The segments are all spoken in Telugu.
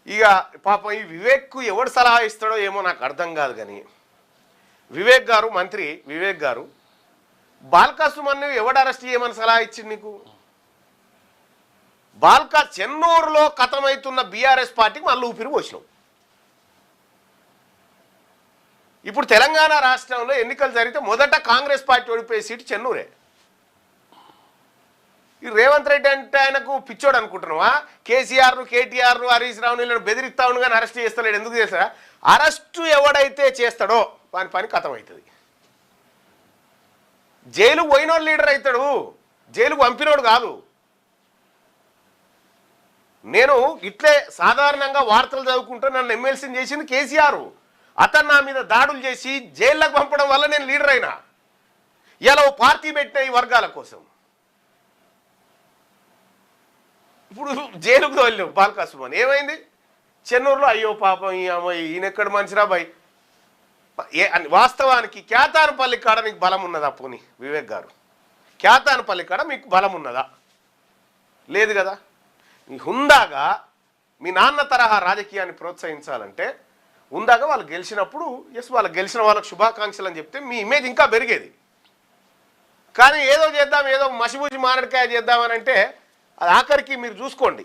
ఇక పాపం ఈ వివేక్కు ఎవడు సలహా ఇస్తాడో ఏమో నాకు అర్థం కాదు. కానీ వివేక్ గారు, మంత్రి వివేక్ గారు, బాల్కా సుమన్ను ఎవడు అరెస్ట్ చేయమని సలహా ఇచ్చింది నీకు? బాల్కా చెన్నూరులో కథమవుతున్న బీఆర్ఎస్ పార్టీకి మళ్ళీ ఊపిరి పోసినావు. ఇప్పుడు తెలంగాణ రాష్ట్రంలో ఎన్నికలు జరిగితే మొదట కాంగ్రెస్ పార్టీ ఓడిపోయే సీటు చెన్నూరే. ఈ రేవంత్ రెడ్డి అంటే ఆయనకు పిచ్చోడు అనుకుంటున్నావా? కేసీఆర్ను, కేటీఆర్ను, హరీష్ రావును వీళ్ళని బెదిరిస్తా ఉండు కానీ అరెస్ట్ చేస్తలేడు. ఎందుకు చేస్తాడా? అరెస్టు ఎవడైతే చేస్తాడో వాని పని కథమవుతుంది. జైలుకు పోయినోడు లీడర్ అవుతాడు, జైలుకు పంపినోడు కాదు. నేను ఇట్లే సాధారణంగా వార్తలు చదువుకుంటూ నన్ను ఎమ్మెల్సీని చేసింది కేసీఆర్. అతను నా మీద దాడులు చేసి జైల్లోకి పంపడం వల్ల నేను లీడర్ అయినా. ఇలా పార్టీ పెట్టిన ఈ వర్గాల కోసం ఇప్పుడు జైలుకు తోలినావు బాల్కా సుమన్. ఏమైంది? చెన్నూరులో అయ్యో పాపం ఈయన ఎక్కడ మనిషిరా బాయ్. వాస్తవానికి క్యాతానపల్లి కాడ నీకు బలం ఉన్నదా? పోనీ వివేక్ గారు, క్యాతానపల్లి కాడ మీకు బలం ఉన్నదా? లేదు కదా. మీ హుందాగా మీ నాన్న తరహా రాజకీయాన్ని ప్రోత్సహించాలంటే హుందాగా వాళ్ళు గెలిచినప్పుడు ఎస్ వాళ్ళు గెలిచిన వాళ్ళకి శుభాకాంక్షలు అని చెప్తే మీ ఇమేజ్ ఇంకా పెరిగేది. కానీ ఏదో చేద్దాం, ఏదో మసిబూసి మారడికాయ చేద్దామని అంటే అది ఆఖరికి మీరు చూసుకోండి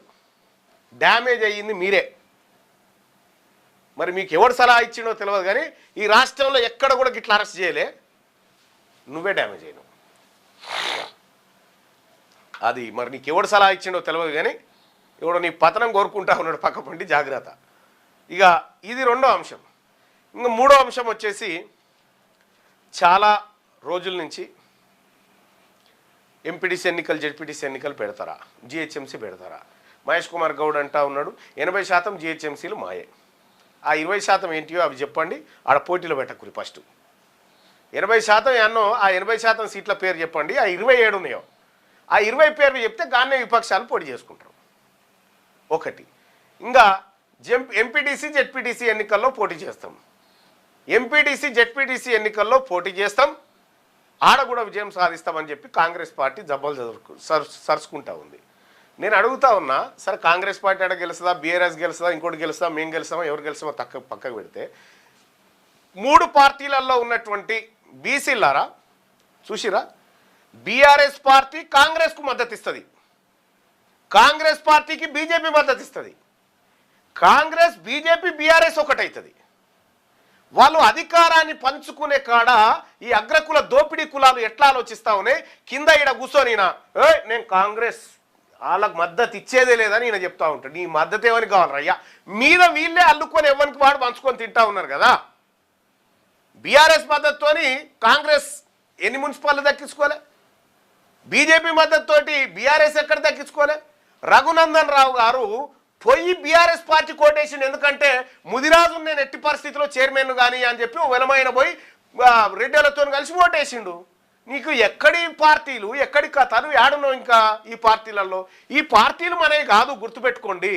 డ్యామేజ్ అయ్యింది మీరే. మరి మీకు ఎవడు సలహా ఇచ్చిండో తెలియదు కానీ ఈ రాష్ట్రంలో ఎక్కడ కూడా గిట్లా అరెస్ట్ చేయలే, నువ్వే డ్యామేజ్ అయినావు. అది మరి నీకు ఎవడు సలహా ఇచ్చిండో తెలియదు కానీ ఎవడో నీ పతనం కోరుకుంటా ఉన్నాడు పక్క పండి, జాగ్రత్త. ఇక ఇది రెండో అంశం. ఇంకా మూడో అంశం వచ్చేసి చాలా రోజుల నుంచి ఎంపీటీసీ ఎన్నికలు, జెడ్పీటీసీ ఎన్నికలు పెడతారా, జిహెచ్ఎంసీ పెడతారా? మహేష్ కుమార్ గౌడ్ అంటా ఉన్నాడు 80% జిహెచ్ఎంసీలు మాయే. ఆ 20% ఏంటియో అవి చెప్పండి, ఆడ పోటీలో పెట్టకురి. ఫస్ట్ 80% ఎన్నో ఆ 80% సీట్ల పేరు చెప్పండి. ఆ 27 ఉన్నాయో ఆ 20 పేర్లు చెప్తే గానే విపక్షాలు పోటీ చేసుకుంటారు. ఒకటి. ఇంకా ఎంపీటీసీ, జెడ్పీటీసీ ఎన్నికల్లో పోటీ చేస్తాం. ఎంపీటీసీ, జెడ్పీటీసీ ఎన్నికల్లో పోటీ చేస్తాం, ఆడ కూడా విజయం సాధిస్తామని చెప్పి కాంగ్రెస్ పార్టీ జబ్బలు సరుచుకుంటా ఉంది. నేను అడుగుతా ఉన్నా, సరే కాంగ్రెస్ పార్టీ ఆడ గెలుస్తుందా, బీఆర్ఎస్ గెలుస్తుందా, ఇంకోటి గెలుస్తుందా, మేము గెలుస్తామా, ఎవరు గెలుస్తామో పక్కకు పెడితే 3 పార్టీలలో ఉన్నటువంటి బీసీలారా చూసిరా, బీఆర్ఎస్ పార్టీ కాంగ్రెస్కు మద్దతు ఇస్తుంది, కాంగ్రెస్ పార్టీకి బీజేపీ మద్దతు ఇస్తుంది, కాంగ్రెస్, బీజేపీ, బీఆర్ఎస్ ఒకటవుతుంది. వాళ్ళు అధికారాన్ని పంచుకునే కాడ ఈ అగ్రకుల దోపిడీ కులాలు ఎట్లా ఆలోచిస్తా ఉన్నాయి, కింద ఈడ కూర్చొని నేను కాంగ్రెస్ వాళ్ళకు మద్దతు ఇచ్చేదే లేదని ఈయన చెప్తా ఉంటాడు. నీ మద్దతు ఏమని కావాలయ్యా? మీద వీళ్ళే అల్లుకొని ఎవరికి వాడు పంచుకొని తింటా ఉన్నారు కదా. బీఆర్ఎస్ మద్దతుతోని కాంగ్రెస్ ఎన్ని మున్సిపాలిటీ దక్కించుకోలే, బీజేపీ మద్దతుతోటి బీఆర్ఎస్ ఎక్కడ దక్కించుకోలే. రఘునందన్ రావు గారు పోయి బీఆర్ఎస్ పార్టీ కోటేషన్, ఎందుకంటే ముదిరాజు నేను ఎట్టి పరిస్థితిలో చైర్మన్ కానీ అని చెప్పి వెలమైన పోయి రెడ్డిలతో కలిసి ఓటేసిండు. నీకు ఎక్కడి పార్టీలు, ఎక్కడి కథలు ఏడున్నావు ఇంకా ఈ పార్టీలలో? ఈ పార్టీలు మనవి కాదు, గుర్తుపెట్టుకోండి.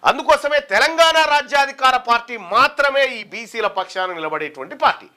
అందుకోసమే తెలంగాణ రాజ్యాధికార పార్టీ మాత్రమే ఈ బీసీల పక్షాన నిలబడేటువంటి పార్టీ.